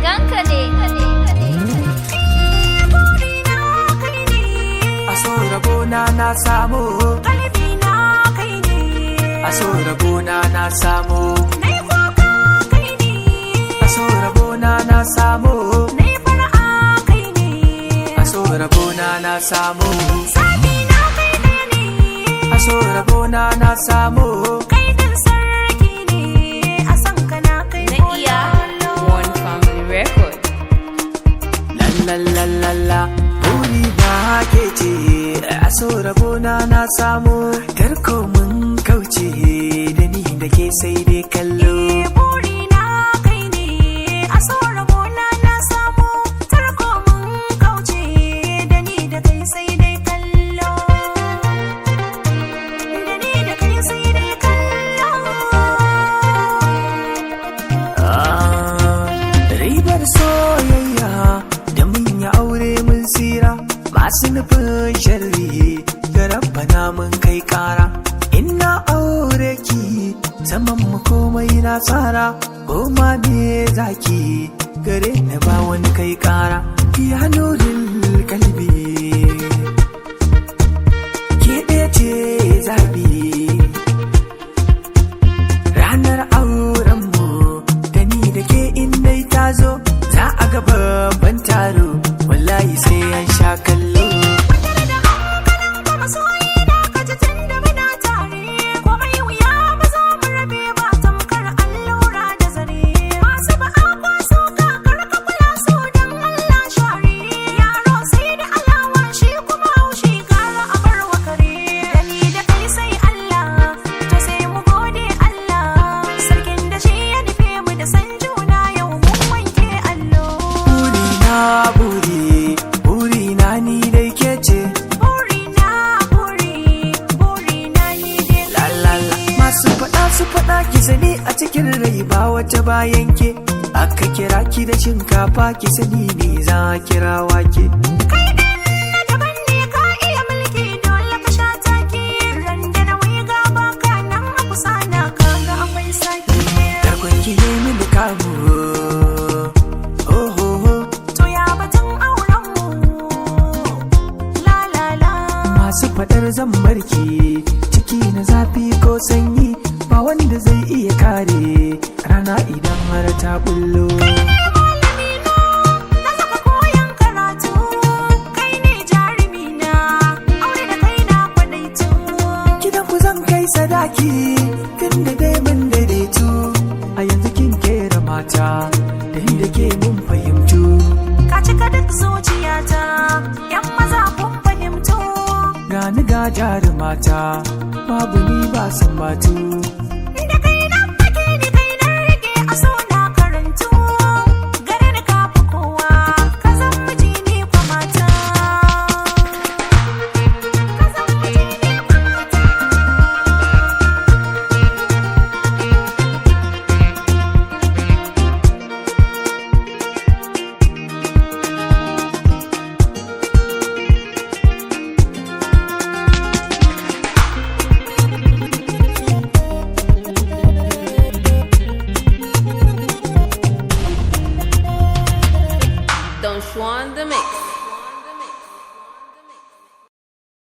ganka ne. Aso rabona na samu, Kalbi na kai ne, aso rabona na samu, nai kuka kai ne, aso rabona na samu, nai fara'a kai ne, aso rabona na samu, zaɓi na kai ne, aso rabona na samu. kai din sarki ne, a san ka na kai Na iya One Family Record. La la la la, buri na ke ce, aso rabona na samu, karko mun kauce da ni da ke sai dai kallo. buri na kai ne, a so rabona na samu, tarko mun kauce da ni da kai sai dai kallo. Da ni da kai sai dai kallo. Ribar soyayya da mun yi aure mun tsira, masu nufin sharri da rabbana mun kai kara. Ina aure ki zaman mu komai na tsara, goma me zaki gare ni ba wani kai kara. Ya nurin kalbi ke ɗaya ce zabi, ranar aurenmu da ni da ke in dai ta zo, za a ga babban taro, wallahi sai an sha kallo. Tare da hankalin ka masoyi na ka ji tun da muna tare, komai wuya ba za mu rabe ba tamkar allura da zare. Masu ba'a kwaso ka karka kula su don Allah share. Yaro sai da alawa shi kuma haushi gara a bar wa kare. Da ni da kai sai Allah, to sai mu gode Allah. Sarkin da shi ya nufe mu da san juna yau mun wanke allo. Burina ni dai ke ce, Burina ni dai la la la. Masu faɗa su faɗa ki sani a cikin rai ba wata bayan ke, aka kira ki da shinkafa ki sani ne za a kira wake. kai ɗan na daban ne ka iya mulki dole ka sha take ran da na wai gaba ka nan a kusa na kaga akwai sake Tarkon ki yi mini kamu, oh oh oh. to ya batun auren mu la la la Masu faɗar zan barki ciki na zafi ko sanyi, ba wanda zai iya kare rana idan har ta bullo. malami na saka koyan karatu kai ne jarumi na aure da kai na kwadaitu Gidan ku zan kai sadaki tun da dai mun daidaitu, a yanzu kin kera mata da ni da ke mun fahimtu. ka cika duk zuciyata yan maza kun fahimtu Gani ga jarumata babu ni ba san batu.